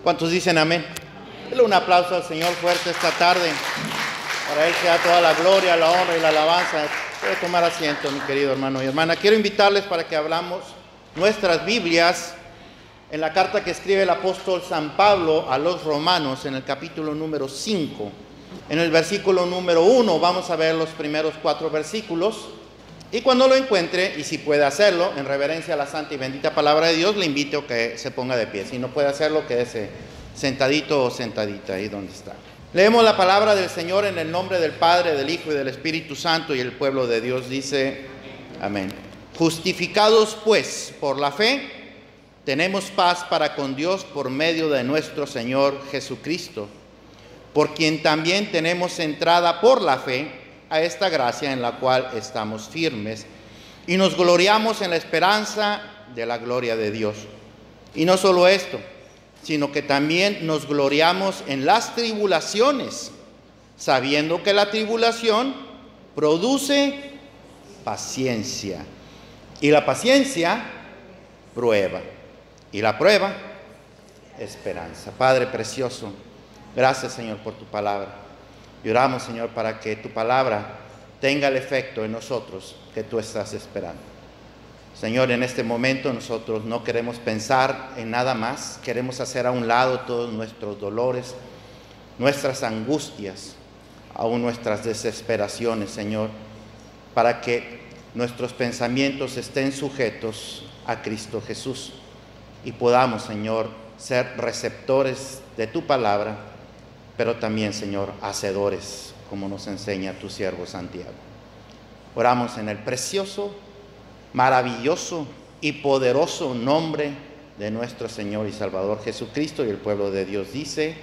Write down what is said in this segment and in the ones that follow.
¿Cuántos dicen amén? Dale un aplauso al Señor fuerte esta tarde. Para Él sea toda la gloria, la honra y la alabanza. Puede tomar asiento, mi querido hermano y hermana. Quiero invitarles para que abramos nuestras Biblias en la carta que escribe el apóstol San Pablo a los romanos, en el capítulo número 5. En el versículo número 1 vamos a ver los primeros 4 versículos. Y cuando lo encuentre, y si puede hacerlo, en reverencia a la santa y bendita palabra de Dios, le invito a que se ponga de pie. Si no puede hacerlo, quédese sentadito o sentadita ahí donde está. Leemos la palabra del Señor en el nombre del Padre, del Hijo y del Espíritu Santo, y el pueblo de Dios dice, amén. Justificados pues por la fe, tenemos paz para con Dios por medio de nuestro Señor Jesucristo, por quien también tenemos entrada por la fe a esta gracia en la cual estamos firmes y nos gloriamos en la esperanza de la gloria de Dios. Y no solo esto, sino que también nos gloriamos en las tribulaciones, sabiendo que la tribulación produce paciencia, y la paciencia prueba, y la prueba esperanza. Padre precioso, gracias Señor por tu palabra. Y oramos, Señor, para que tu palabra tenga el efecto en nosotros que tú estás esperando. Señor, en este momento nosotros no queremos pensar en nada más. Queremos hacer a un lado todos nuestros dolores, nuestras angustias, aún nuestras desesperaciones, Señor, para que nuestros pensamientos estén sujetos a Cristo Jesús y podamos, Señor, ser receptores de tu palabra, pero también, Señor, hacedores, como nos enseña tu siervo Santiago. Oramos en el precioso, maravilloso y poderoso nombre de nuestro Señor y Salvador Jesucristo, y el pueblo de Dios dice,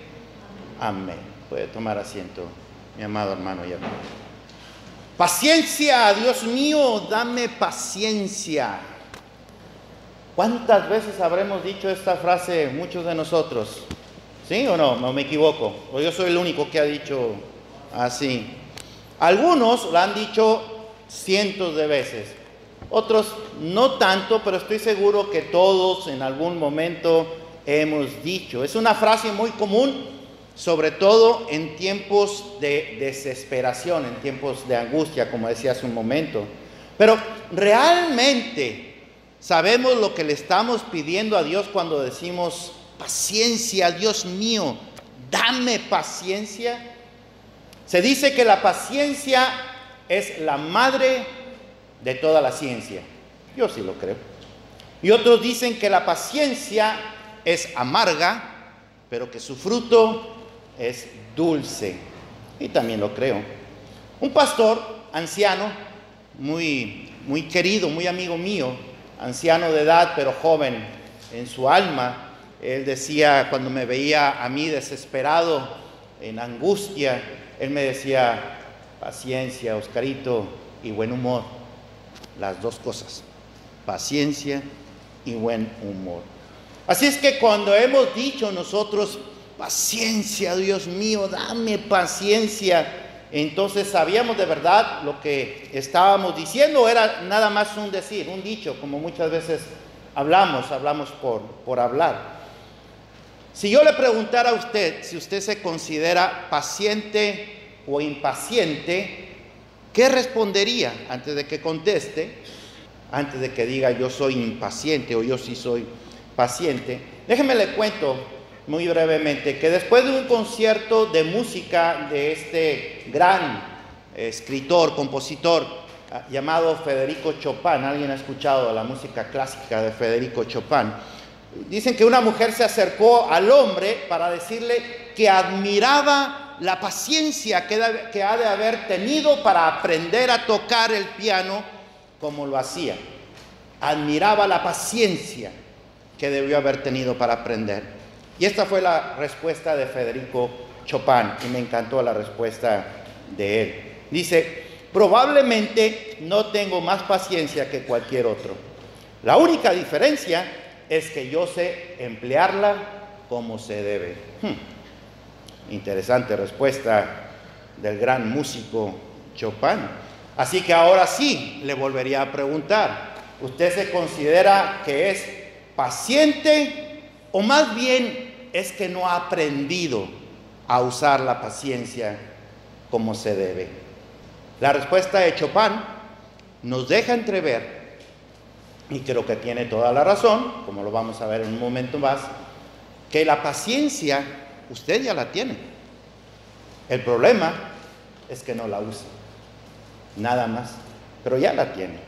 amén. Puede tomar asiento, mi amado hermano y hermana. Paciencia, Dios mío, dame paciencia. ¿Cuántas veces habremos dicho esta frase muchos de nosotros? ¿Sí o no? ¿No me equivoco? ¿O yo soy el único que ha dicho así? Algunos lo han dicho cientos de veces, otros no tanto, pero estoy seguro que todos en algún momento hemos dicho. Es una frase muy común, sobre todo en tiempos de desesperación, en tiempos de angustia, como decía hace un momento. Pero realmente sabemos lo que le estamos pidiendo a Dios cuando decimos paciencia, Dios mío, dame paciencia. Se dice que la paciencia es la madre de toda la ciencia. Yo sí lo creo. Y otros dicen que la paciencia es amarga, pero que su fruto es dulce. Y también lo creo. Un pastor anciano, muy querido, muy amigo mío, anciano de edad, pero joven en su alma, él decía, cuando me veía a mí desesperado, en angustia, él me decía, paciencia, Oscarito, y buen humor. Las dos cosas, paciencia y buen humor. Así es que cuando hemos dicho nosotros, paciencia, Dios mío, dame paciencia, entonces sabíamos de verdad lo que estábamos diciendo, era nada más un decir, un dicho, como muchas veces hablamos por hablar. Si yo le preguntara a usted si usted se considera paciente o impaciente, ¿qué respondería antes de que conteste? Antes de que diga yo soy impaciente o yo sí soy paciente. Déjeme le cuento muy brevemente que después de un concierto de música de este gran escritor, compositor llamado Federico Chopin, ¿alguien ha escuchado la música clásica de Federico Chopin? Dicen que una mujer se acercó al hombre para decirle que admiraba la paciencia que ha de haber tenido para aprender a tocar el piano como lo hacía. Admiraba la paciencia que debió haber tenido para aprender. Y esta fue la respuesta de Federico Chopin, y me encantó la respuesta de él. Dice, probablemente no tengo más paciencia que cualquier otro. La única diferencia es que yo sé emplearla como se debe. Interesante respuesta del gran músico Chopin. Así que ahora sí le volvería a preguntar, ¿usted se considera que es paciente o más bien es que no ha aprendido a usar la paciencia como se debe. La respuesta de Chopin nos deja entrever, y creo que tiene toda la razón, como lo vamos a ver en un momento más, que la paciencia usted ya la tiene. El problema es que no la usa, nada más, pero ya la tiene.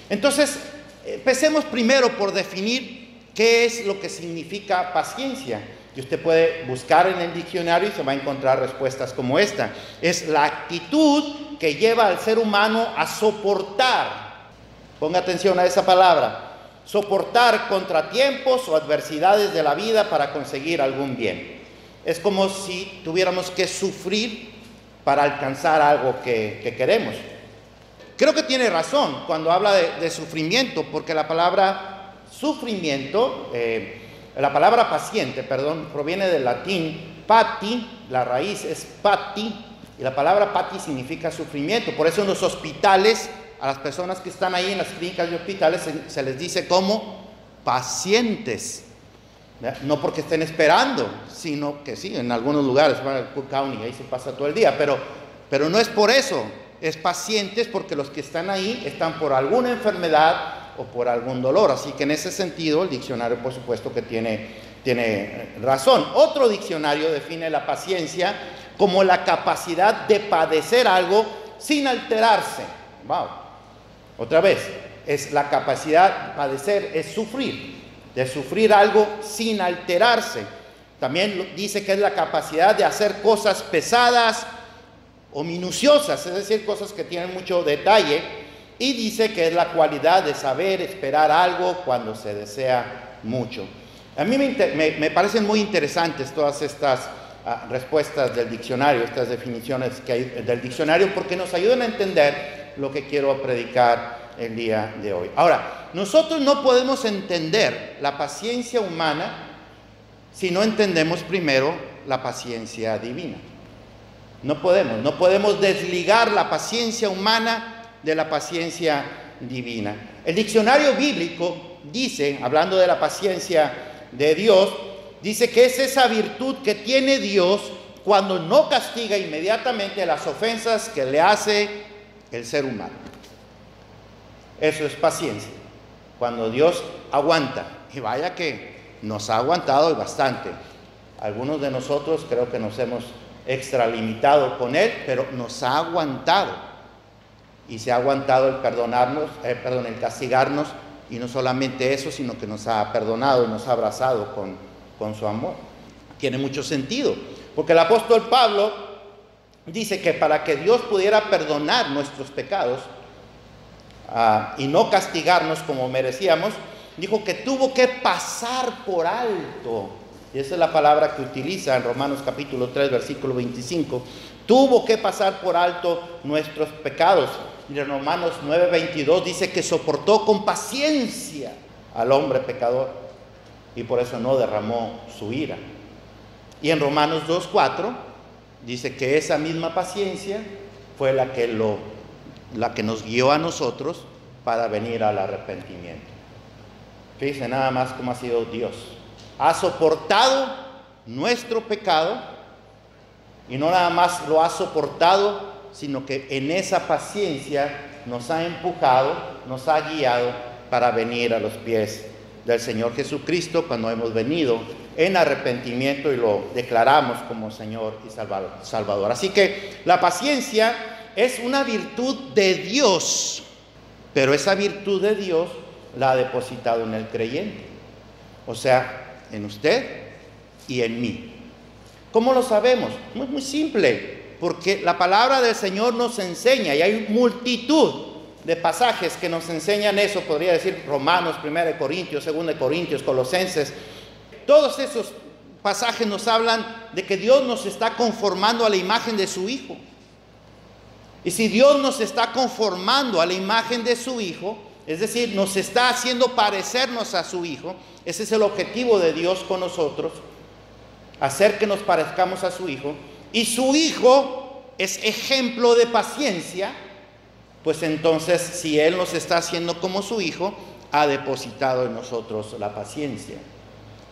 Entonces, empecemos primero por definir qué es lo que significa paciencia. Y usted puede buscar en el diccionario y se va a encontrar respuestas como esta. Es la actitud que lleva al ser humano a soportar. Ponga atención a esa palabra. Soportar contratiempos o adversidades de la vida para conseguir algún bien. Es como si tuviéramos que sufrir para alcanzar algo que queremos. Creo que tiene razón cuando habla de sufrimiento, porque la palabra sufrimiento, la palabra paciente, proviene del latín pati, la raíz es pati, y la palabra pati significa sufrimiento. Por eso en los hospitales, a las personas que están ahí en las clínicas y hospitales se les dice como pacientes. No porque estén esperando, sino que sí, en algunos lugares, van al Cook County, ahí se pasa todo el día, pero no es por eso, es pacientes porque los que están ahí están por alguna enfermedad o por algún dolor. Así que en ese sentido el diccionario, por supuesto, que tiene razón. Otro diccionario define la paciencia como la capacidad de padecer algo sin alterarse. Wow. Otra vez, es la capacidad de padecer, es sufrir, de sufrir algo sin alterarse. También dice que es la capacidad de hacer cosas pesadas o minuciosas, es decir, cosas que tienen mucho detalle, y dice que es la cualidad de saber esperar algo cuando se desea mucho. A mí me parecen muy interesantes todas estas respuestas del diccionario, estas definiciones que hay del diccionario, porque nos ayudan a entender lo que quiero predicar el día de hoy. Ahora, nosotros no podemos entender la paciencia humana si no entendemos primero la paciencia divina. No podemos desligar la paciencia humana de la paciencia divina. El diccionario bíblico dice, hablando de la paciencia de Dios, dice que es esa virtud que tiene Dios cuando no castiga inmediatamente las ofensas que le hace el ser humano. Eso es paciencia, cuando Dios aguanta, y vaya que nos ha aguantado bastante. Algunos de nosotros creo que nos hemos extralimitado con Él, pero nos ha aguantado, y se ha aguantado el perdonarnos, el castigarnos, y no solamente eso, sino que nos ha perdonado y nos ha abrazado con su amor. Tiene mucho sentido, porque el apóstol Pablo dice que para que Dios pudiera perdonar nuestros pecados y no castigarnos como merecíamos, dijo que tuvo que pasar por alto, y esa es la palabra que utiliza en Romanos capítulo 3, versículo 25, tuvo que pasar por alto nuestros pecados. Y en Romanos 9, 22 dice que soportó con paciencia al hombre pecador, y por eso no derramó su ira. Y en Romanos 2, 4 dice que esa misma paciencia fue la que nos guió a nosotros para venir al arrepentimiento. Fíjense nada más cómo ha sido Dios. Ha soportado nuestro pecado, y no nada más lo ha soportado, sino que en esa paciencia nos ha empujado, nos ha guiado para venir a los pies del Señor Jesucristo cuando hemos venido en arrepentimiento y lo declaramos como Señor y Salvador. Así que la paciencia es una virtud de Dios, pero esa virtud de Dios la ha depositado en el creyente, o sea, en usted y en mí. ¿Cómo lo sabemos? Muy simple, porque la palabra del Señor nos enseña, y hay multitud de pasajes que nos enseñan eso. Podría decir Romanos, 1 Corintios, 2 Corintios, Colosenses. Todos esos pasajes nos hablan de que Dios nos está conformando a la imagen de su Hijo. Y si Dios nos está conformando a la imagen de su Hijo, es decir, nos está haciendo parecernos a su Hijo, ese es el objetivo de Dios con nosotros, hacer que nos parezcamos a su Hijo, y su Hijo es ejemplo de paciencia, pues entonces si Él nos está haciendo como su Hijo, ha depositado en nosotros la paciencia.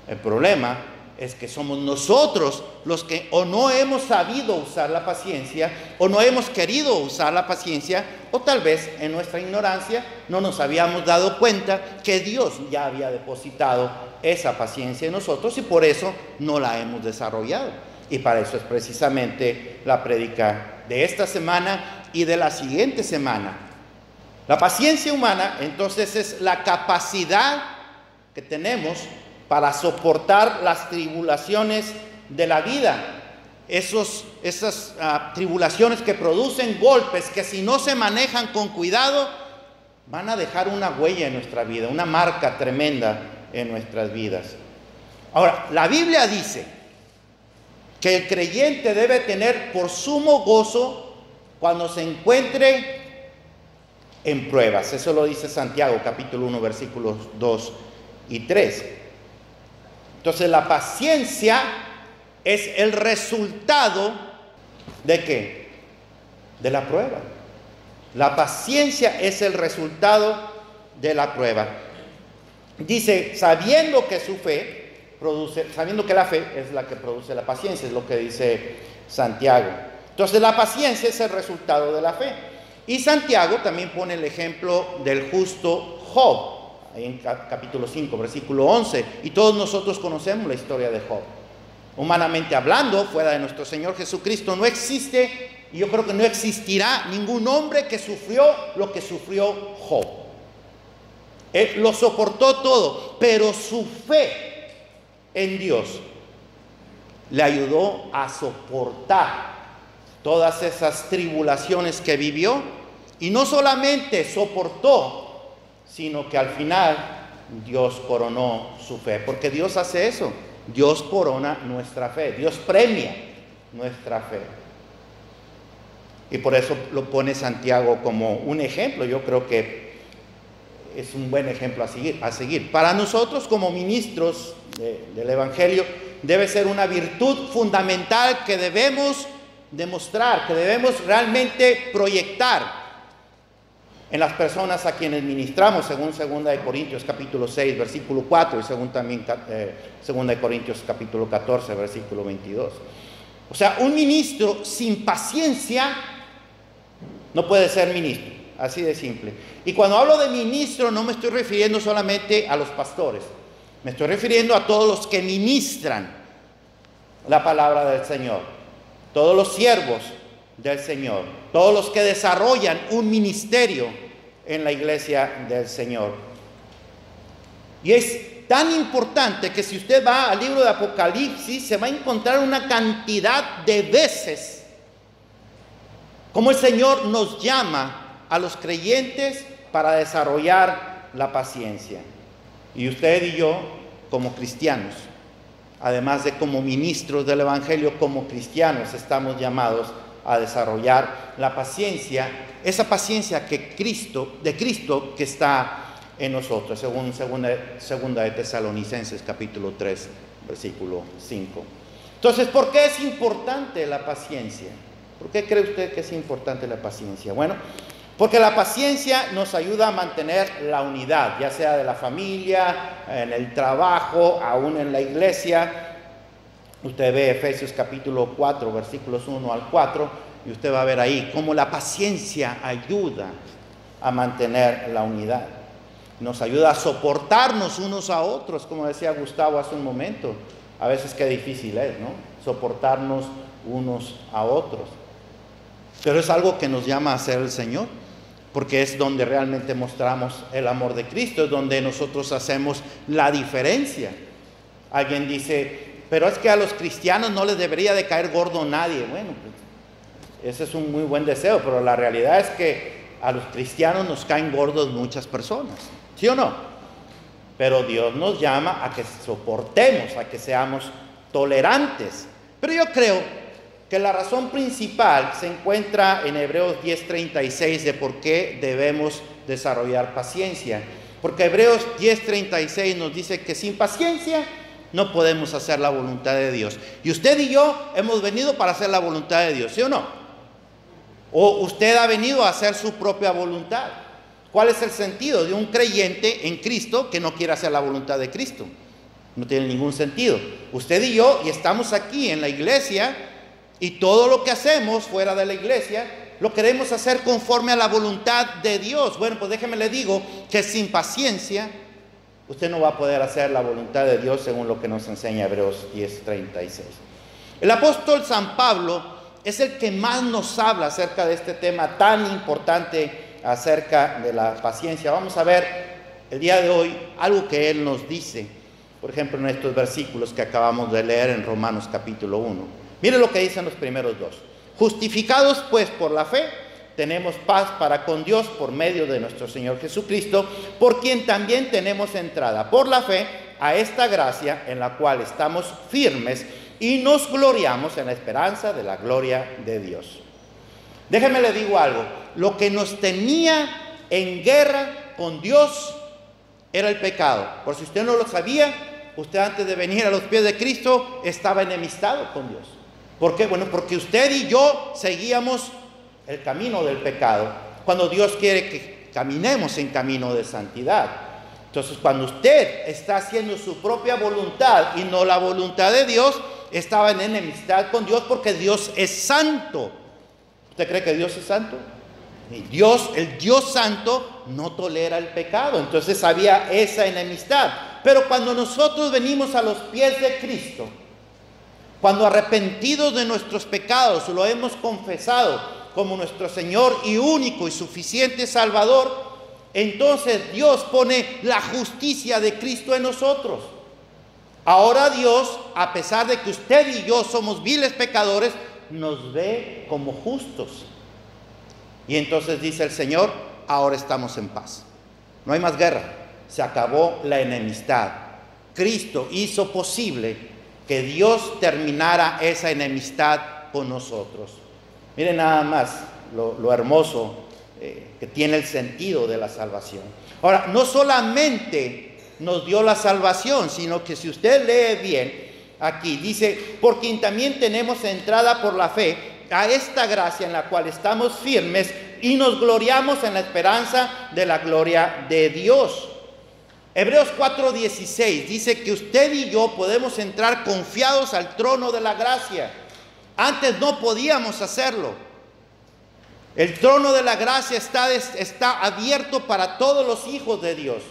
El problema es que somos nosotros los que o no hemos sabido usar la paciencia, o no hemos querido usar la paciencia, o tal vez en nuestra ignorancia no nos habíamos dado cuenta que Dios ya había depositado esa paciencia en nosotros y por eso no la hemos desarrollado. Y para eso es precisamente la prédica de esta semana y de la siguiente semana. La paciencia humana, entonces, es la capacidad que tenemos para soportar las tribulaciones de la vida. Esas tribulaciones que producen golpes que si no se manejan con cuidado, van a dejar una huella en nuestra vida, una marca tremenda en nuestras vidas. Ahora, la Biblia dice que el creyente debe tener por sumo gozo cuando se encuentre en pruebas. Eso lo dice Santiago, capítulo 1, versículos 2 y 3. Entonces la paciencia es el resultado ¿de qué? De la prueba. La paciencia es el resultado de la prueba. Dice, sabiendo que la fe es la que produce la paciencia, es lo que dice Santiago. Entonces la paciencia es el resultado de la fe. Y Santiago también pone el ejemplo del justo Job, ahí en capítulo 5, versículo 11, y todos nosotros conocemos la historia de Job. Humanamente hablando, fuera de nuestro Señor Jesucristo, no existe, y yo creo que no existirá ningún hombre que sufrió lo que sufrió Job. Él lo soportó todo, pero su fe en Dios le ayudó a soportar todas esas tribulaciones que vivió, y no solamente soportó, sino que al final Dios coronó su fe, porque Dios hace eso, Dios corona nuestra fe, Dios premia nuestra fe. Y por eso lo pone Santiago como un ejemplo. Yo creo que es un buen ejemplo a seguir. Para nosotros como ministros del Evangelio debe ser una virtud fundamental que debemos demostrar, que debemos realmente proyectar en las personas a quienes ministramos, según 2 Corintios capítulo 6, versículo 4, y según también 2 Corintios capítulo 14, versículo 22. O sea, un ministro sin paciencia no puede ser ministro, así de simple. Y cuando hablo de ministro no me estoy refiriendo solamente a los pastores, me estoy refiriendo a todos los que ministran la palabra del Señor, todos los siervos del Señor, todos los que desarrollan un ministerio en la iglesia del Señor. Y es tan importante que si usted va al libro de Apocalipsis, se va a encontrar una cantidad de veces como el Señor nos llama a los creyentes para desarrollar la paciencia. Y usted y yo, como cristianos, además de como ministros del Evangelio, como cristianos, estamos llamados a desarrollar la paciencia, esa paciencia de Cristo que está en nosotros, según segunda de Tesalonicenses capítulo 3, versículo 5. Entonces, ¿por qué es importante la paciencia? ¿Por qué cree usted que es importante la paciencia? Bueno, porque la paciencia nos ayuda a mantener la unidad, ya sea de la familia, en el trabajo, aún en la iglesia. Usted ve Efesios capítulo 4, versículos 1 al 4, y usted va a ver ahí cómo la paciencia ayuda a mantener la unidad. Nos ayuda a soportarnos unos a otros, como decía Gustavo hace un momento. A veces qué difícil es, ¿no? Soportarnos unos a otros. Pero es algo que nos llama a hacer el Señor, porque es donde realmente mostramos el amor de Cristo, es donde nosotros hacemos la diferencia. Alguien dice, pero es que a los cristianos no les debería de caer gordo nadie. Bueno, pues, ese es un muy buen deseo, pero la realidad es que a los cristianos nos caen gordos muchas personas, ¿sí o no? Pero Dios nos llama a que soportemos, a que seamos tolerantes. Pero yo creo que la razón principal se encuentra en Hebreos 10:36 de por qué debemos desarrollar paciencia. Porque Hebreos 10:36 nos dice que sin paciencia no podemos hacer la voluntad de Dios. Y usted y yo hemos venido para hacer la voluntad de Dios, ¿sí o no? O usted ha venido a hacer su propia voluntad. ¿Cuál es el sentido de un creyente en Cristo que no quiere hacer la voluntad de Cristo? No tiene ningún sentido. Usted y yo, y estamos aquí en la iglesia, y todo lo que hacemos fuera de la iglesia, lo queremos hacer conforme a la voluntad de Dios. Bueno, pues déjeme le digo que sin paciencia, usted no va a poder hacer la voluntad de Dios según lo que nos enseña Hebreos 10:36. El apóstol San Pablo es el que más nos habla acerca de este tema tan importante acerca de la paciencia. Vamos a ver el día de hoy algo que él nos dice, por ejemplo, en estos versículos que acabamos de leer en Romanos capítulo 1. Mire lo que dicen los primeros dos. Justificados pues por la fe, tenemos paz para con Dios por medio de nuestro Señor Jesucristo, por quien también tenemos entrada por la fe a esta gracia en la cual estamos firmes y nos gloriamos en la esperanza de la gloria de Dios. Déjeme le digo algo, lo que nos tenía en guerra con Dios era el pecado. Por si usted no lo sabía, usted antes de venir a los pies de Cristo estaba enemistado con Dios. ¿Por qué? Bueno, porque usted y yo seguíamos el camino del pecado, cuando Dios quiere que caminemos en camino de santidad. Entonces, cuando usted está haciendo su propia voluntad y no la voluntad de Dios, estaba en enemistad con Dios, porque Dios es santo. ¿Usted cree que Dios es santo? Y Dios, el Dios santo, no tolera el pecado. Entonces había esa enemistad. Pero cuando nosotros venimos a los pies de Cristo, cuando arrepentidos de nuestros pecados lo hemos confesado como nuestro Señor y único y suficiente Salvador, entonces Dios pone la justicia de Cristo en nosotros. Ahora Dios, a pesar de que usted y yo somos viles pecadores, nos ve como justos. Y entonces dice el Señor, ahora estamos en paz. No hay más guerra. Se acabó la enemistad. Cristo hizo posible que Dios terminara esa enemistad con nosotros. Miren nada más lo hermoso que tiene el sentido de la salvación. Ahora, no solamente nos dio la salvación, sino que si usted lee bien, aquí dice, por quien también tenemos entrada por la fe a esta gracia en la cual estamos firmes y nos gloriamos en la esperanza de la gloria de Dios. Hebreos 4:16 dice que usted y yo podemos entrar confiados al trono de la gracia. Antes no podíamos hacerlo. El trono de la gracia está abierto para todos los hijos de Dios.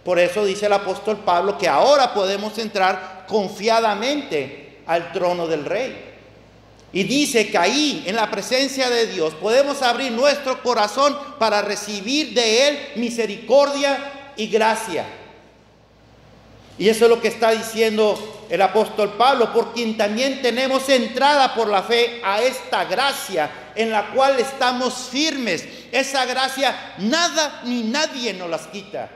Por eso dice el apóstol Pablo que ahora podemos entrar confiadamente al trono del Rey. Y dice que ahí, en la presencia de Dios, podemos abrir nuestro corazón para recibir de Él misericordia y gracia. Y eso es lo que está diciendo el apóstol Pablo, por quien también tenemos entrada por la fe a esta gracia en la cual estamos firmes. Esa gracia nada ni nadie nos las quita.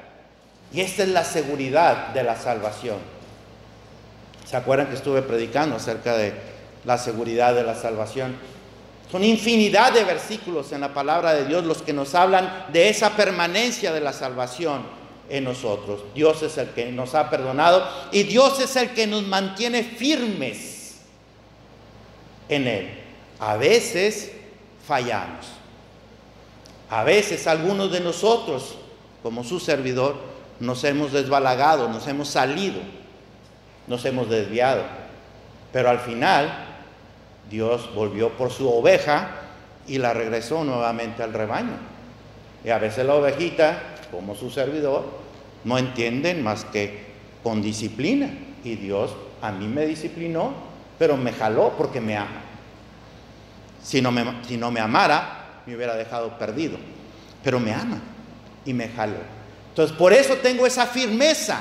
Y esta es la seguridad de la salvación. ¿Se acuerdan que estuve predicando acerca de la seguridad de la salvación? Son infinidad de versículos en la palabra de Dios los que nos hablan de esa permanencia de la salvación en nosotros. Dios es el que nos ha perdonado y Dios es el que nos mantiene firmes en Él. A veces fallamos. A veces algunos de nosotros, como su servidor, nos hemos desbalagado, nos hemos salido, nos hemos desviado. Pero al final, Dios volvió por su oveja y la regresó nuevamente al rebaño. Y a veces la ovejita, como su servidor, no entienden más que con disciplina. Y Dios a mí me disciplinó, pero me jaló porque me ama. Si no me amara, me hubiera dejado perdido. Pero me ama y me jaló. Entonces, por eso tengo esa firmeza.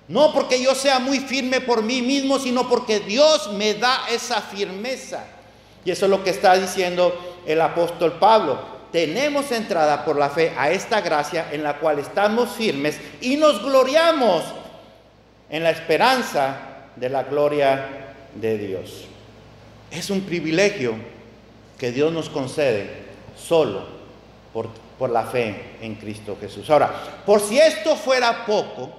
No porque yo sea muy firme por mí mismo, sino porque Dios me da esa firmeza. Y eso es lo que está diciendo el apóstol Pablo. Tenemos entrada por la fe a esta gracia en la cual estamos firmes y nos gloriamos en la esperanza de la gloria de Dios. Es un privilegio que Dios nos concede solo por la fe en Cristo Jesús. Ahora, por si esto fuera poco,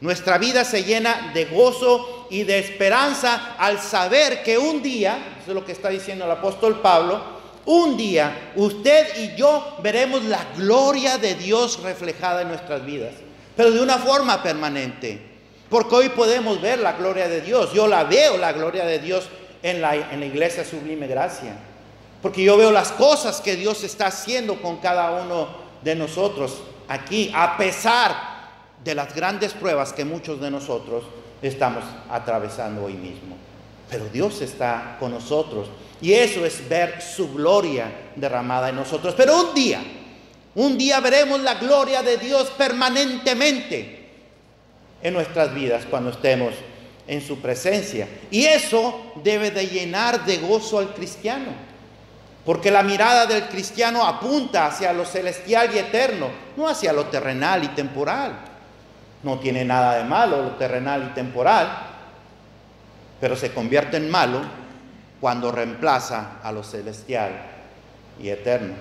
nuestra vida se llena de gozo y de esperanza al saber que un día, eso es lo que está diciendo el apóstol Pablo, un día usted y yo veremos la gloria de Dios reflejada en nuestras vidas, pero de una forma permanente. Porque hoy podemos ver la gloria de Dios. Yo la veo, la gloria de Dios en la iglesia Sublime Gracia. Porque yo veo las cosas que Dios está haciendo con cada uno de nosotros aquí, a pesar de las grandes pruebas que muchos de nosotros estamos atravesando hoy mismo. Pero Dios está con nosotros. Y eso es ver su gloria derramada en nosotros. Pero un día veremos la gloria de Dios permanentemente en nuestras vidas cuando estemos en su presencia. Y eso debe de llenar de gozo al cristiano. Porque la mirada del cristiano apunta hacia lo celestial y eterno, no hacia lo terrenal y temporal. No tiene nada de malo lo terrenal y temporal, pero se convierte en malo cuando reemplaza a lo celestial y eterno.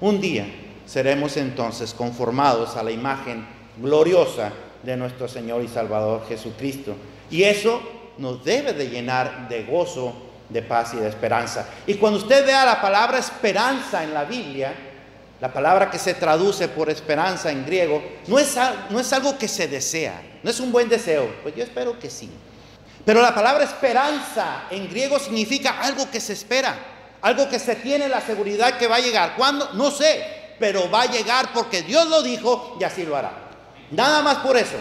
Un día seremos entonces conformados a la imagen gloriosa de nuestro Señor y Salvador Jesucristo. Y eso nos debe de llenar de gozo, de paz y de esperanza. Y cuando usted vea la palabra esperanza en la Biblia, la palabra que se traduce por esperanza en griego, no es algo que se desea, no es un buen deseo, pues yo espero que sí. Pero la palabra esperanza en griego significa algo que se espera, algo que se tiene la seguridad que va a llegar. ¿Cuándo? No sé, pero va a llegar porque Dios lo dijo y así lo hará. Nada más por eso.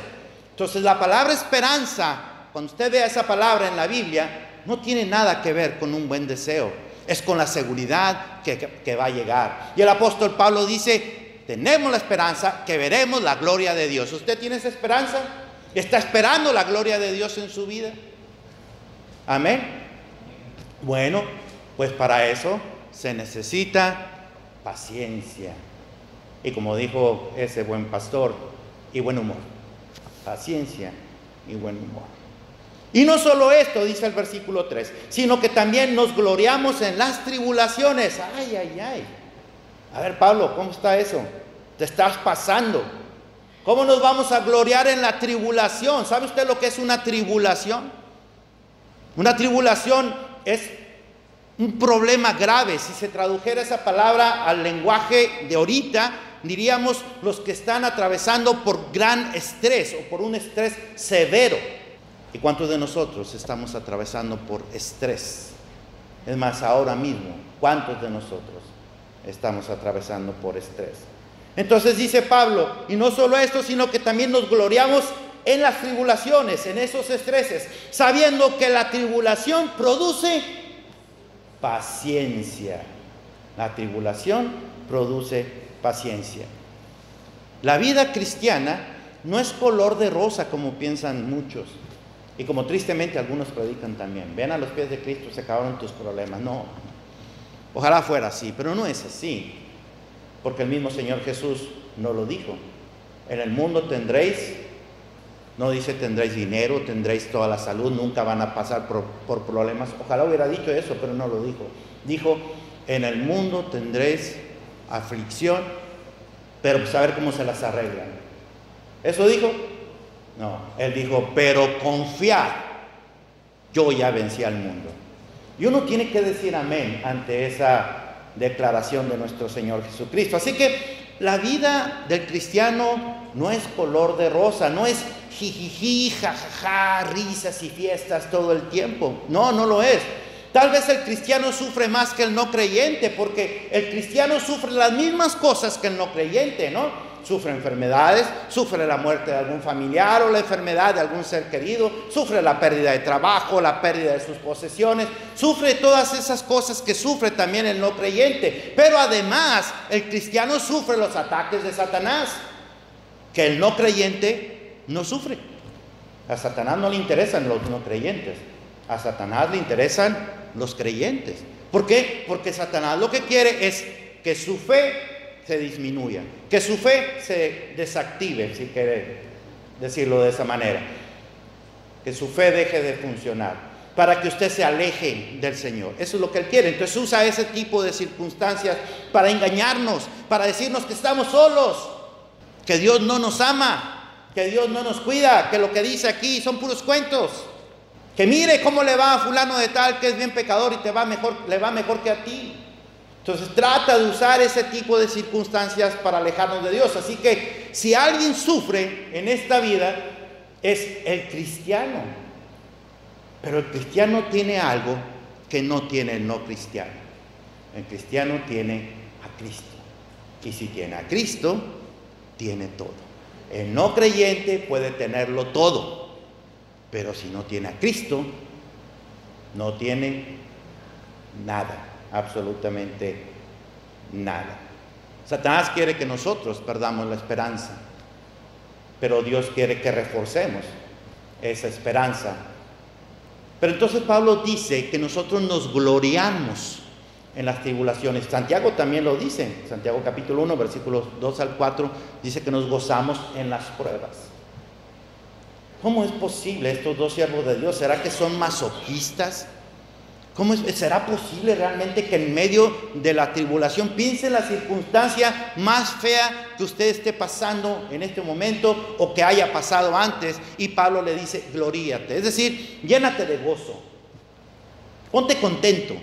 Entonces la palabra esperanza, cuando usted vea esa palabra en la Biblia, no tiene nada que ver con un buen deseo. Es con la seguridad que va a llegar. Y el apóstol Pablo dice, tenemos la esperanza que veremos la gloria de Dios. ¿Usted tiene esa esperanza? ¿Está esperando la gloria de Dios en su vida? Amén. Bueno, pues para eso se necesita paciencia. Y como dijo ese buen pastor, y buen humor. Paciencia y buen humor. Y no solo esto, dice el versículo 3, sino que también nos gloriamos en las tribulaciones. Ay, ay, ay. A ver, Pablo, ¿cómo está eso? Te estás pasando. ¿Cómo nos vamos a gloriar en la tribulación? ¿Sabe usted lo que es una tribulación? Una tribulación es un problema grave. Si se tradujera esa palabra al lenguaje de ahorita, diríamos los que están atravesando por gran estrés o por un estrés severo. ¿Y cuántos de nosotros estamos atravesando por estrés? Es más, ahora mismo, ¿cuántos de nosotros estamos atravesando por estrés? Entonces dice Pablo, y no solo esto, sino que también nos gloriamos en las tribulaciones, en esos estreses, sabiendo que la tribulación produce paciencia. La tribulación produce paciencia. La vida cristiana no es color de rosa como piensan muchos. Y como tristemente algunos predican también. Ven a los pies de Cristo, se acabaron tus problemas. No, ojalá fuera así, pero no es así. Porque el mismo Señor Jesús nos lo dijo. En el mundo tendréis, no dice tendréis dinero, tendréis toda la salud, nunca van a pasar por problemas. Ojalá hubiera dicho eso, pero no lo dijo. Dijo, en el mundo tendréis aflicción, pero pues a ver cómo se las arreglan. ¿Eso dijo? No, él dijo, pero confiad, yo ya vencí al mundo. Y uno tiene que decir amén ante esa declaración de nuestro Señor Jesucristo. Así que la vida del cristiano no es color de rosa, no es jijiji, jajaja, risas y fiestas todo el tiempo. No, no lo es. Tal vez el cristiano sufre más que el no creyente, porque el cristiano sufre las mismas cosas que el no creyente, ¿no? Sufre enfermedades, sufre la muerte de algún familiar o la enfermedad de algún ser querido, sufre la pérdida de trabajo, la pérdida de sus posesiones, sufre todas esas cosas que sufre también el no creyente. Pero además el cristiano sufre los ataques de Satanás, que el no creyente no sufre. A Satanás no le interesan los no creyentes, a Satanás le interesan los creyentes. ¿Por qué? Porque Satanás lo que quiere es que su fe se disminuya, que su fe se desactive, si quiere decirlo de esa manera, que su fe deje de funcionar, para que usted se aleje del Señor. Eso es lo que Él quiere. Entonces usa ese tipo de circunstancias para engañarnos, para decirnos que estamos solos, que Dios no nos ama, que Dios no nos cuida, que lo que dice aquí son puros cuentos, que mire cómo le va a fulano de tal que es bien pecador y le va mejor que a ti. Entonces trata de usar ese tipo de circunstancias para alejarnos de Dios. Así que si alguien sufre en esta vida, es el cristiano. Pero el cristiano tiene algo que no tiene el no cristiano. El cristiano tiene a Cristo. Y si tiene a Cristo, tiene todo. El no creyente puede tenerlo todo, pero si no tiene a Cristo, no tiene nada, absolutamente nada. Satanás quiere que nosotros perdamos la esperanza, pero Dios quiere que reforcemos esa esperanza. Pero entonces Pablo dice que nosotros nos gloriamos en las tribulaciones. Santiago también lo dice. Santiago capítulo 1, versículos 2 al 4, dice que nos gozamos en las pruebas. ¿Cómo es posible estos dos siervos de Dios? ¿Será que son masoquistas? ¿Será posible realmente que en medio de la tribulación, piense en la circunstancia más fea que usted esté pasando en este momento o que haya pasado antes, y Pablo le dice, gloríate, es decir, llénate de gozo, ponte contento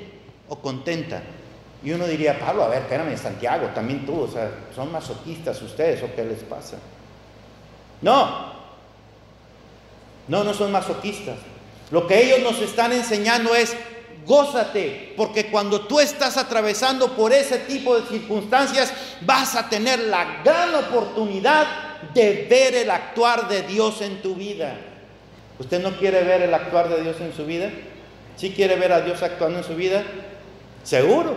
o contenta? Y uno diría, Pablo, a ver, espérame, Santiago, también tú, o sea, ¿son masoquistas ustedes o qué les pasa? No son masoquistas. Lo que ellos nos están enseñando es, gózate, porque cuando tú estás atravesando por ese tipo de circunstancias, vas a tener la gran oportunidad de ver el actuar de Dios en tu vida. ¿Usted no quiere ver el actuar de Dios en su vida? ¿Sí quiere ver a Dios actuando en su vida? Seguro.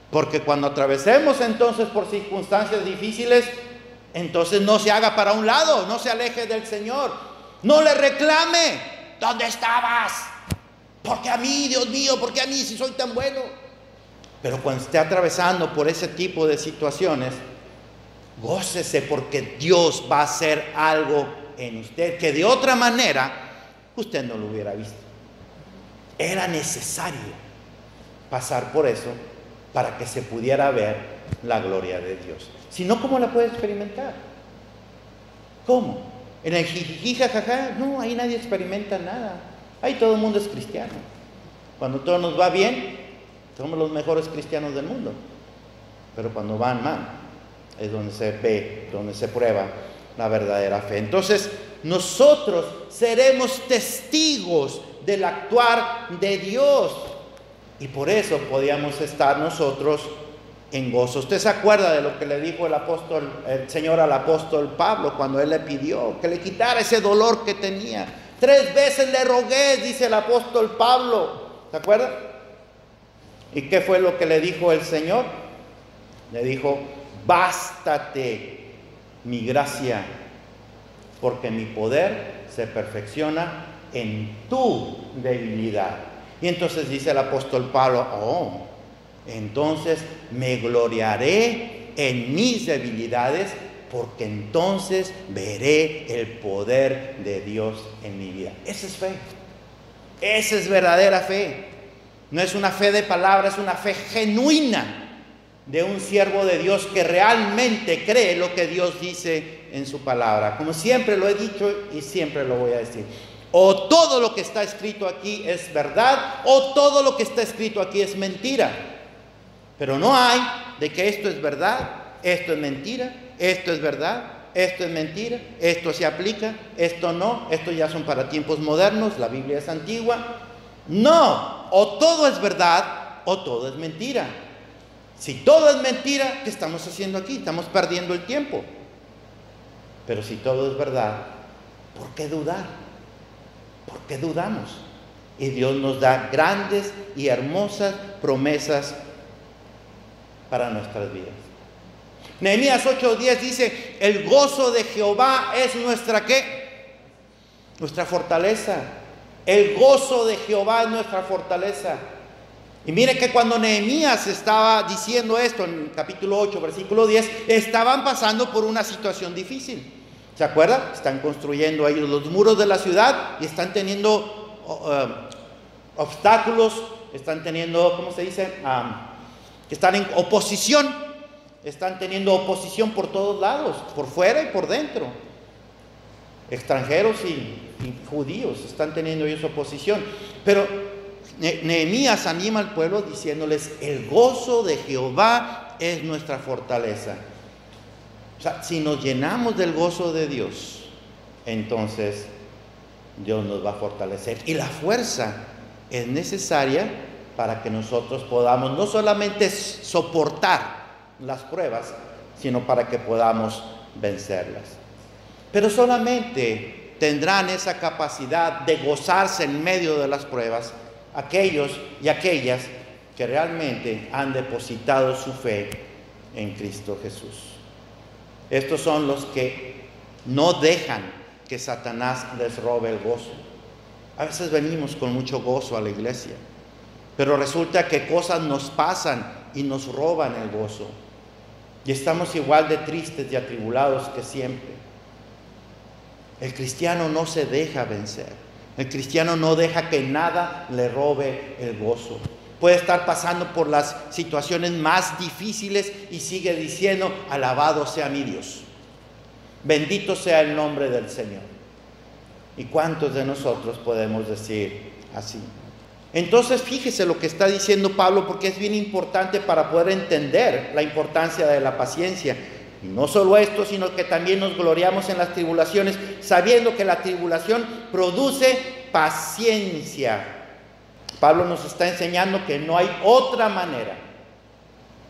Porque cuando atravesemos entonces por circunstancias difíciles, entonces no se haga para un lado, no se aleje del Señor. No le reclame, ¿dónde estabas? ¿Por qué a mí, Dios mío? ¿Por qué a mí si soy tan bueno? Pero cuando esté atravesando por ese tipo de situaciones, gócese, porque Dios va a hacer algo en usted que de otra manera usted no lo hubiera visto. Era necesario pasar por eso para que se pudiera ver la gloria de Dios. Si no, ¿cómo la puede experimentar? ¿Cómo? En el jijiji, jajaja, no, ahí nadie experimenta nada. Ahí todo el mundo es cristiano. Cuando todo nos va bien, somos los mejores cristianos del mundo. Pero cuando van mal, es donde se ve, donde se prueba la verdadera fe. Entonces, nosotros seremos testigos del actuar de Dios. Y por eso podíamos estar nosotros en gozo. Usted se acuerda de lo que le dijo el Señor al apóstol Pablo cuando él le pidió que le quitara ese dolor que tenía. 3 veces le rogué, dice el apóstol Pablo. ¿Se acuerda? ¿Y qué fue lo que le dijo el Señor? Le dijo, bástate mi gracia, porque mi poder se perfecciona en tu debilidad. Y entonces dice el apóstol Pablo, entonces me gloriaré en mis debilidades, porque entonces veré el poder de Dios en mi vida. Esa es fe. Esa es verdadera fe. No es una fe de palabra, es una fe genuina de un siervo de Dios que realmente cree lo que Dios dice en su palabra. Como siempre lo he dicho y siempre lo voy a decir. O todo lo que está escrito aquí es verdad, o todo lo que está escrito aquí es mentira. Pero no hay de que esto es verdad, esto es mentira, esto es verdad, esto es mentira, esto se aplica, esto no, esto ya son para tiempos modernos, la Biblia es antigua. No, o todo es verdad o todo es mentira. Si todo es mentira, ¿qué estamos haciendo aquí? Estamos perdiendo el tiempo. Pero si todo es verdad, ¿por qué dudar? ¿Por qué dudamos? Y Dios nos da grandes y hermosas promesas para nuestras vidas. Nehemías 8:10 dice, el gozo de Jehová es nuestra ¿qué? Nuestra fortaleza. El gozo de Jehová es nuestra fortaleza. Y mire que cuando Nehemías estaba diciendo esto en el capítulo 8, versículo 10, estaban pasando por una situación difícil. ¿Se acuerdan? Están construyendo ellos los muros de la ciudad y están teniendo obstáculos, están teniendo, ¿cómo se dice? Están en oposición, están teniendo oposición por todos lados, por fuera y por dentro. Extranjeros y judíos están teniendo ellos oposición. Pero Nehemías anima al pueblo diciéndoles, el gozo de Jehová es nuestra fortaleza. O sea, si nos llenamos del gozo de Dios, entonces Dios nos va a fortalecer. Y la fuerza es necesaria para que nosotros podamos no solamente soportar las pruebas, sino para que podamos vencerlas. Pero solamente tendrán esa capacidad de gozarse en medio de las pruebas aquellos y aquellas que realmente han depositado su fe en Cristo Jesús. Estos son los que no dejan que Satanás les robe el gozo. A veces venimos con mucho gozo a la iglesia, pero resulta que cosas nos pasan y nos roban el gozo. Y estamos igual de tristes y atribulados que siempre. El cristiano no se deja vencer. El cristiano no deja que nada le robe el gozo. Puede estar pasando por las situaciones más difíciles y sigue diciendo: alabado sea mi Dios. Bendito sea el nombre del Señor. ¿Y cuántos de nosotros podemos decir así? Entonces fíjese lo que está diciendo Pablo, porque es bien importante para poder entender la importancia de la paciencia. Y no solo esto, sino que también nos gloriamos en las tribulaciones, sabiendo que la tribulación produce paciencia. Pablo nos está enseñando que no hay otra manera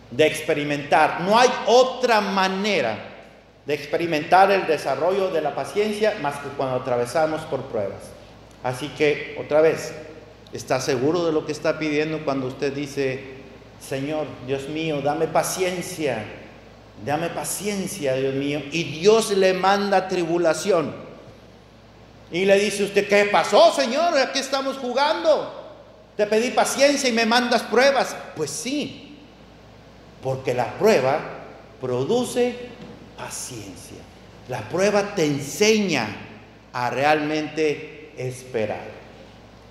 de experimentar, no hay otra manera de experimentar el desarrollo de la paciencia más que cuando atravesamos por pruebas. Así que, otra vez, ¿está seguro de lo que está pidiendo cuando usted dice: Señor, Dios mío, dame paciencia, Dios mío? Y Dios le manda tribulación. Y le dice usted: ¿qué pasó, Señor? ¿A qué estamos jugando? Te pedí paciencia y me mandas pruebas. Pues sí, porque la prueba produce paciencia. La prueba te enseña a realmente esperar.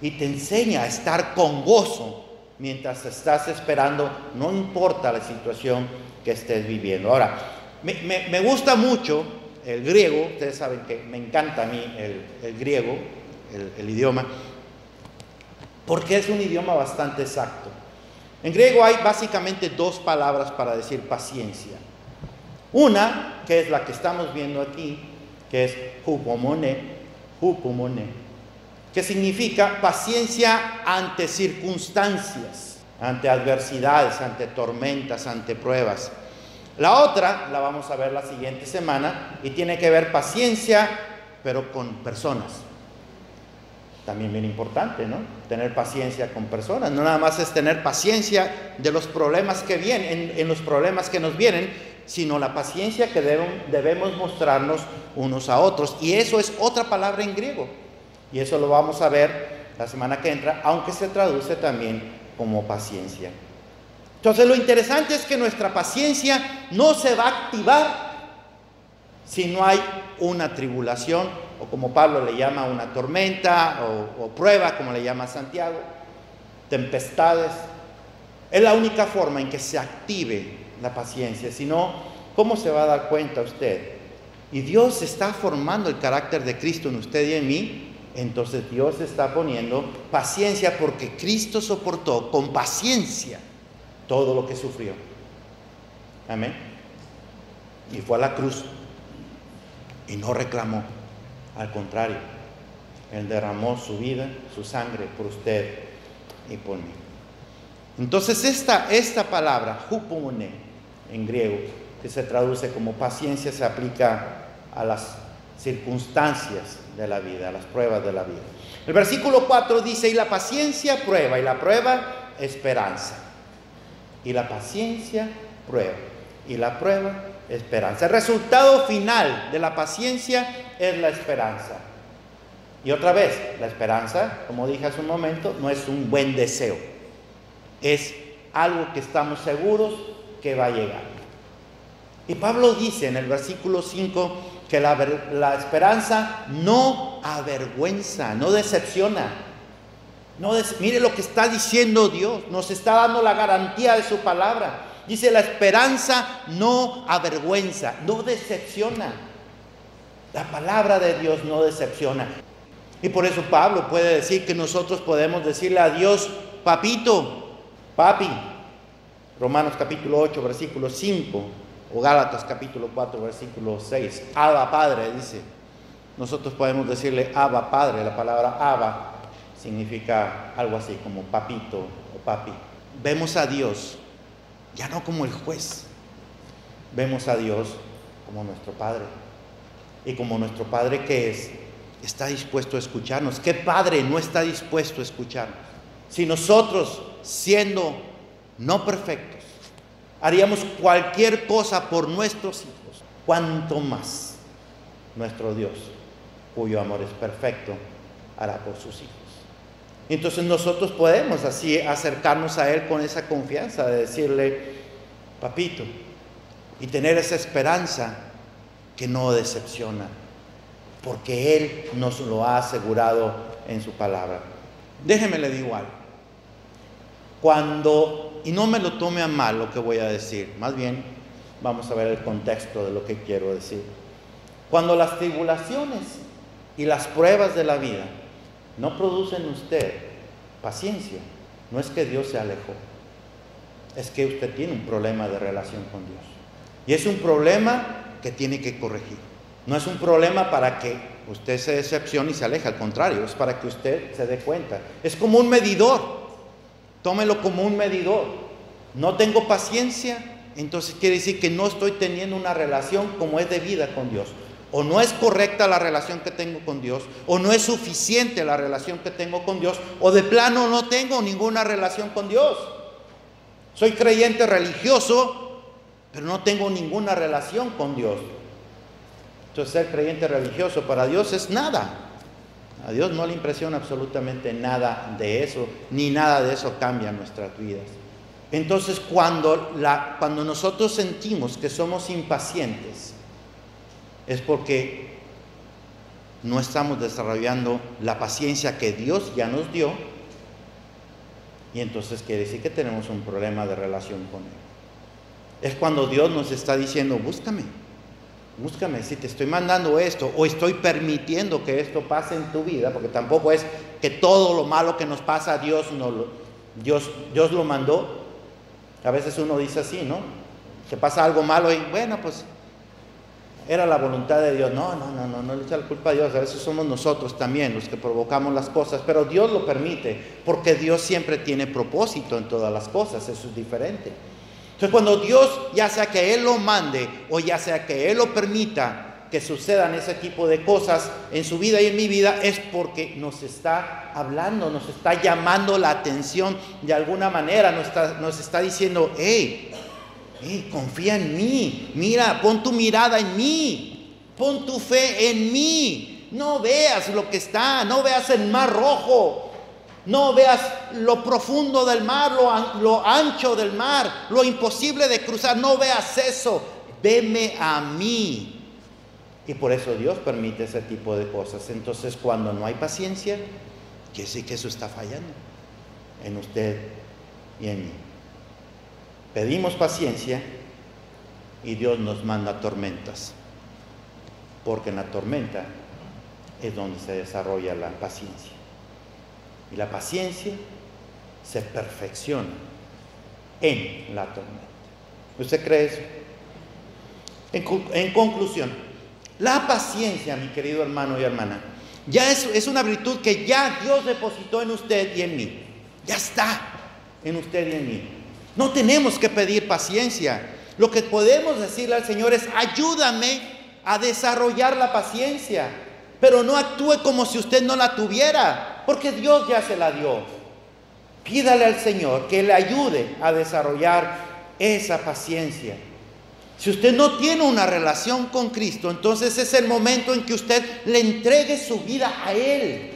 Y te enseña a estar con gozo mientras estás esperando, no importa la situación que estés viviendo. Ahora, me gusta mucho el griego. Ustedes saben que me encanta a mí el griego, el idioma, porque es un idioma bastante exacto. En griego hay básicamente dos palabras para decir paciencia. Una, que es la que estamos viendo aquí, que es hupomone, que significa paciencia ante circunstancias, ante adversidades, ante tormentas, ante pruebas. La otra la vamos a ver la siguiente semana y tiene que ver paciencia, pero con personas. También bien importante, ¿no? Tener paciencia con personas. No nada más es tener paciencia de los problemas que vienen, en los problemas que nos vienen, sino la paciencia que debemos mostrarnos unos a otros. Y eso es otra palabra en griego. Y eso lo vamos a ver la semana que entra, aunque se traduce también como paciencia. Entonces lo interesante es que nuestra paciencia no se va a activar si no hay una tribulación, o como Pablo le llama, una tormenta, o prueba, como le llama Santiago, tempestades. Es la única forma en que se active la paciencia. Si no, ¿cómo se va a dar cuenta usted? Y Dios está formando el carácter de Cristo en usted y en mí. Entonces Dios está poniendo paciencia, porque Cristo soportó con paciencia todo lo que sufrió. Amén. Y fue a la cruz y no reclamó. Al contrario, Él derramó su vida, su sangre por usted y por mí. Entonces esta palabra, hupomone, en griego, que se traduce como paciencia, se aplica a las circunstancias de la vida, a las pruebas de la vida. El versículo 4 dice: y la paciencia prueba, y la prueba esperanza. Y la paciencia prueba, y la prueba esperanza. El resultado final de la paciencia es la esperanza. Y otra vez, la esperanza, como dije hace un momento, no es un buen deseo. Es algo que estamos seguros que va a llegar. Y Pablo dice en el versículo 5 que la esperanza no avergüenza, no decepciona. Mire lo que está diciendo Dios, nos está dando la garantía de su palabra. Dice: la esperanza no avergüenza, no decepciona. La palabra de Dios no decepciona. Y por eso Pablo puede decir que nosotros podemos decirle a Dios: papito, papi. Romanos capítulo 8, versículo 5, o Gálatas capítulo 4, versículo 6. Abba, Padre, dice. nosotros podemos decirle Abba, Padre. La palabra Abba significa algo así como papito o papi. Vemos a Dios ya no como el juez, vemos a Dios como nuestro Padre. Y como nuestro Padre que es, está dispuesto a escucharnos. ¿Qué padre no está dispuesto a escucharnos? Si nosotros, siendo no perfectos, haríamos cualquier cosa por nuestros hijos, ¿cuánto más nuestro Dios, cuyo amor es perfecto, hará por sus hijos? Entonces nosotros podemos así acercarnos a Él con esa confianza de decirle, papito, y tener esa esperanza que no decepciona, porque Él nos lo ha asegurado en su palabra. Déjeme le digo algo. Y no me lo tome a mal lo que voy a decir, más bien vamos a ver el contexto de lo que quiero decir. Cuando las tribulaciones y las pruebas de la vida no producen en usted paciencia, no es que Dios se alejó, es que usted tiene un problema de relación con Dios. Y es un problema que tiene que corregir. No es un problema para que usted se decepcione y se aleje, al contrario, es para que usted se dé cuenta. Es como un medidor, tómelo como un medidor. No tengo paciencia, entonces quiere decir que no estoy teniendo una relación como es debida con Dios. O no es correcta la relación que tengo con Dios, o no es suficiente la relación que tengo con Dios, o de plano no tengo ninguna relación con Dios. Soy creyente religioso, pero no tengo ninguna relación con Dios. Entonces ser creyente religioso para Dios es nada. A Dios no le impresiona absolutamente nada de eso, ni nada de eso cambia nuestras vidas. Entonces cuando nosotros sentimos que somos impacientes, es porque no estamos desarrollando la paciencia que Dios ya nos dio, y entonces quiere decir que tenemos un problema de relación con Él. Es cuando Dios nos está diciendo, búscame, si te estoy mandando esto, o estoy permitiendo que esto pase en tu vida, porque tampoco es que todo lo malo que nos pasa a Dios lo mandó. A veces uno dice así, ¿no? Que pasa algo malo y bueno, pues era la voluntad de Dios. No le echa la culpa a Dios. A veces somos nosotros también los que provocamos las cosas, pero Dios lo permite, porque Dios siempre tiene propósito en todas las cosas. Eso es diferente. Entonces cuando Dios, ya sea que Él lo mande o ya sea que Él lo permita que sucedan ese tipo de cosas en su vida y en mi vida, es porque nos está hablando, nos está llamando la atención de alguna manera, nos está diciendo, hey, confía en mí, mira, pon tu mirada en mí, pon tu fe en mí, no veas lo que está, no veas el mar rojo, no veas lo profundo del mar, lo ancho del mar, lo imposible de cruzar, no veas eso, veme a mí. Y por eso Dios permite ese tipo de cosas. Entonces cuando no hay paciencia, quiere decir que eso está fallando en usted y en mí. Pedimos paciencia y Dios nos manda tormentas, porque en la tormenta es donde se desarrolla la paciencia. Y la paciencia se perfecciona en la tormenta. ¿Usted cree eso? En conclusión, la paciencia, mi querido hermano y hermana, ya es una virtud que ya Dios depositó en usted y en mí. Ya está en usted y en mí. No tenemos que pedir paciencia. Lo que podemos decirle al Señor es, ayúdame a desarrollar la paciencia, pero no actúe como si usted no la tuviera, porque Dios ya se la dio. Pídale al Señor que le ayude a desarrollar esa paciencia. Si usted no tiene una relación con Cristo, entonces es el momento en que usted le entregue su vida a Él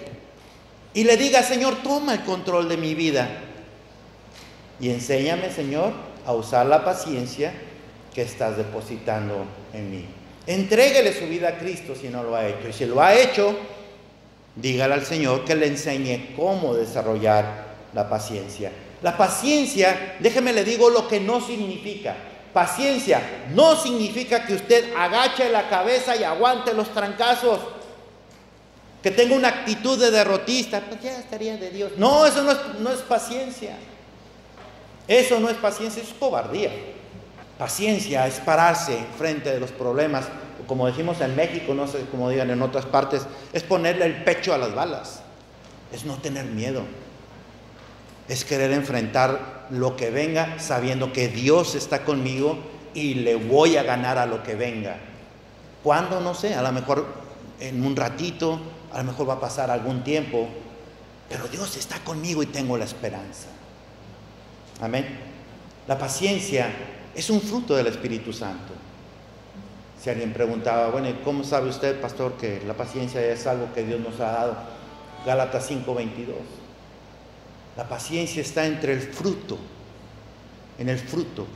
y le diga, Señor, toma el control de mi vida y enséñame, Señor, a usar la paciencia que estás depositando en mí. Entréguele su vida a Cristo si no lo ha hecho, y si lo ha hecho, dígale al Señor que le enseñe cómo desarrollar la paciencia. La paciencia, déjeme le digo lo que no significa. Paciencia no significa que usted agache la cabeza y aguante los trancazos, que tenga una actitud de derrotista, pues ya estaría de Dios. No, eso no es paciencia. Eso no es paciencia, eso es cobardía. Paciencia es pararse frente de los problemas como decimos en México, no sé cómo digan en otras partes, es ponerle el pecho a las balas, es no tener miedo, es querer enfrentar lo que venga sabiendo que Dios está conmigo y le voy a ganar a lo que venga. ¿Cuándo? No sé, a lo mejor en un ratito, a lo mejor va a pasar algún tiempo, pero Dios está conmigo y tengo la esperanza. Amén. La paciencia es un fruto del Espíritu Santo. Si alguien preguntaba, bueno, ¿cómo sabe usted, pastor, que la paciencia es algo que Dios nos ha dado? Gálatas 5:22. La paciencia está entre el fruto, en el fruto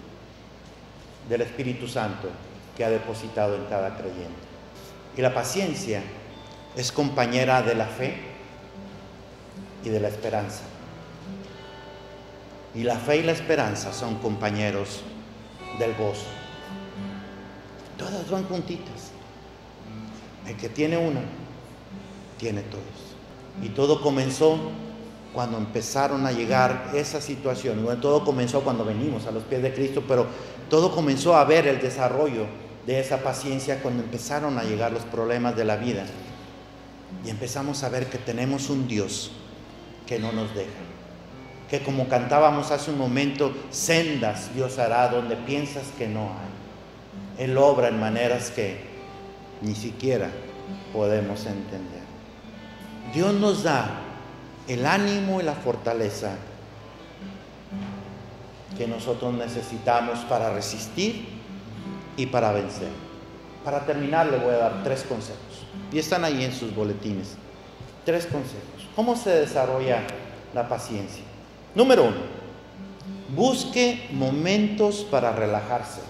del Espíritu Santo que ha depositado en cada creyente. Y la paciencia es compañera de la fe y de la esperanza. Y la fe y la esperanza son compañeros del gozo. Todas van juntitas. El que tiene una, tiene todos. Y todo comenzó cuando empezaron a llegar esas situaciones. Bueno, todo comenzó cuando venimos a los pies de Cristo, pero todo comenzó a ver el desarrollo de esa paciencia cuando empezaron a llegar los problemas de la vida. Y empezamos a ver que tenemos un Dios que no nos deja. Que como cantábamos hace un momento, sendas Dios hará donde piensas que no hay. Él obra en maneras que ni siquiera podemos entender. Dios nos da el ánimo y la fortaleza que nosotros necesitamos para resistir y para vencer. Para terminar, le voy a dar 3 consejos. Y están ahí en sus boletines. 3 consejos. ¿Cómo se desarrolla la paciencia? Número 1. Busque momentos para relajarse.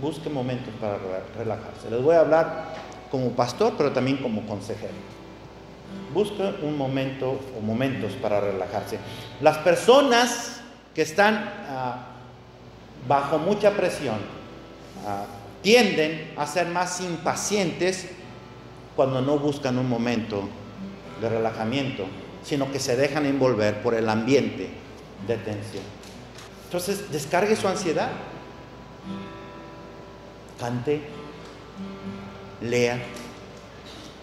Busque momentos para relajarse. Les voy a hablar como pastor, pero también como consejero. Busque un momento o momentos para relajarse. Las personas que están bajo mucha presión tienden a ser más impacientes cuando no buscan un momento de relajamiento, sino que se dejan envolver por el ambiente de tensión. Entonces, descargue su ansiedad. Cante, lea,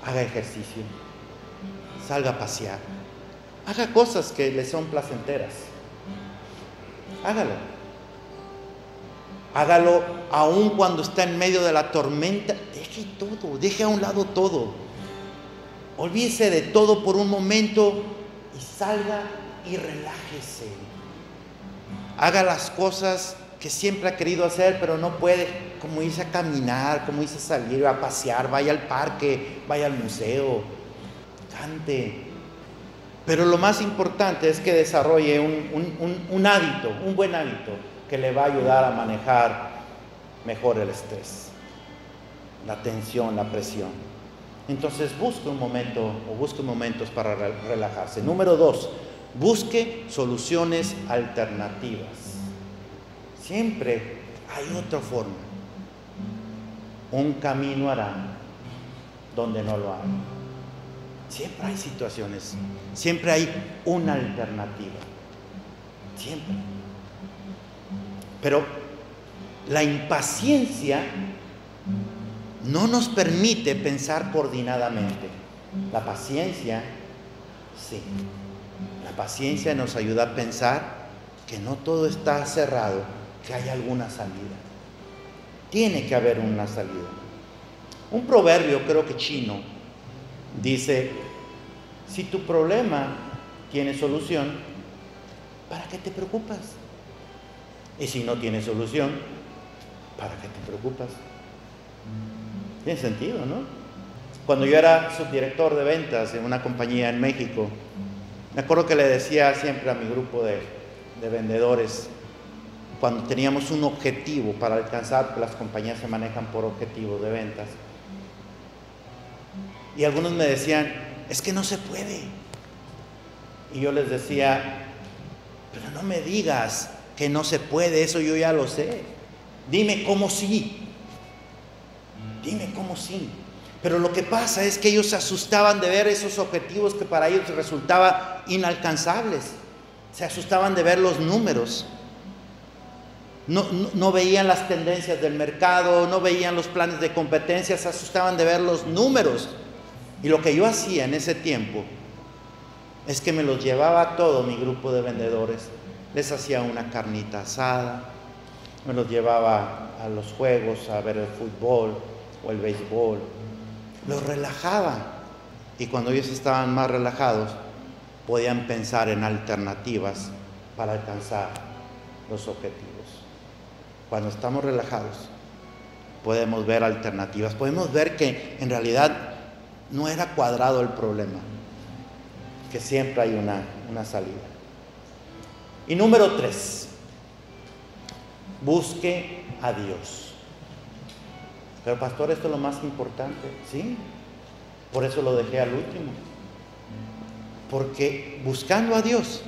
haga ejercicio, salga a pasear, haga cosas que le son placenteras. Hágalo. Hágalo aun cuando está en medio de la tormenta. Deje todo, deje a un lado todo. Olvídese de todo por un momento y salga y relájese. Haga las cosas que siempre ha querido hacer, pero no puede, como irse a caminar, como irse a salir, a pasear, vaya al parque, vaya al museo, cante. Pero lo más importante es que desarrolle un hábito, un buen hábito, que le va a ayudar a manejar mejor el estrés, la tensión, la presión. Entonces busque un momento o busque momentos para relajarse. Número 2, busque soluciones alternativas. Siempre hay otra forma. Un camino hará donde no lo hay. Siempre hay situaciones, siempre hay una alternativa. Siempre. Pero la impaciencia no nos permite pensar coordinadamente. La paciencia, sí. La paciencia nos ayuda a pensar que no todo está cerrado, que hay alguna salida. Tiene que haber una salida. Un proverbio, creo que chino, dice: si tu problema tiene solución, ¿para qué te preocupas? Y si no tiene solución, ¿para qué te preocupas? Tiene sentido, ¿no? Cuando yo era subdirector de ventas en una compañía en México, me acuerdo que le decía siempre a mi grupo de vendedores, cuando teníamos un objetivo para alcanzar, porque las compañías se manejan por objetivos de ventas, y algunos me decían: es que no se puede. Y yo les decía: pero no me digas que no se puede, eso yo ya lo sé. Dime cómo sí. Dime cómo sí. Pero lo que pasa es que ellos se asustaban de ver esos objetivos que para ellos resultaban inalcanzables. Se asustaban de ver los números. no veían las tendencias del mercado, no veían los planes de competencia, se asustaban de ver los números. Y lo que yo hacía en ese tiempo es que me los llevaba a todo mi grupo de vendedores, les hacía una carnita asada, me los llevaba a los juegos, a ver el fútbol o el béisbol, los relajaba, y cuando ellos estaban más relajados podían pensar en alternativas para alcanzar los objetivos. Cuando estamos relajados podemos ver alternativas, podemos ver que en realidad no era cuadrado el problema, que siempre hay una salida. Y número 3, busque a Dios. Pero pastor, esto es lo más importante, ¿sí? Por eso lo dejé al último. Porque buscando a Dios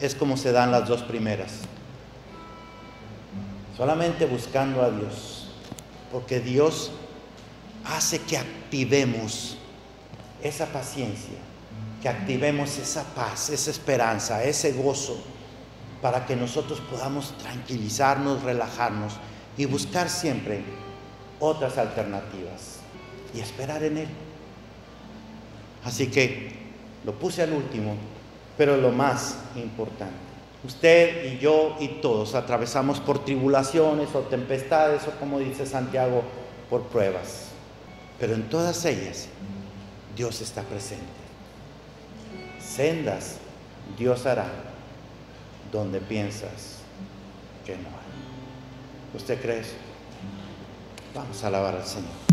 es como se dan las 2 primeras. Solamente buscando a Dios, porque Dios hace que activemos esa paciencia, que activemos esa paz, esa esperanza, ese gozo, para que nosotros podamos tranquilizarnos, relajarnos y buscar siempre otras alternativas y esperar en Él. Así que lo puse al último, pero lo más importante. Usted y yo y todos atravesamos por tribulaciones o tempestades, o como dice Santiago, por pruebas. Pero en todas ellas Dios está presente. Sendas Dios hará donde piensas que no hay. ¿Usted cree eso? Vamos a alabar al Señor.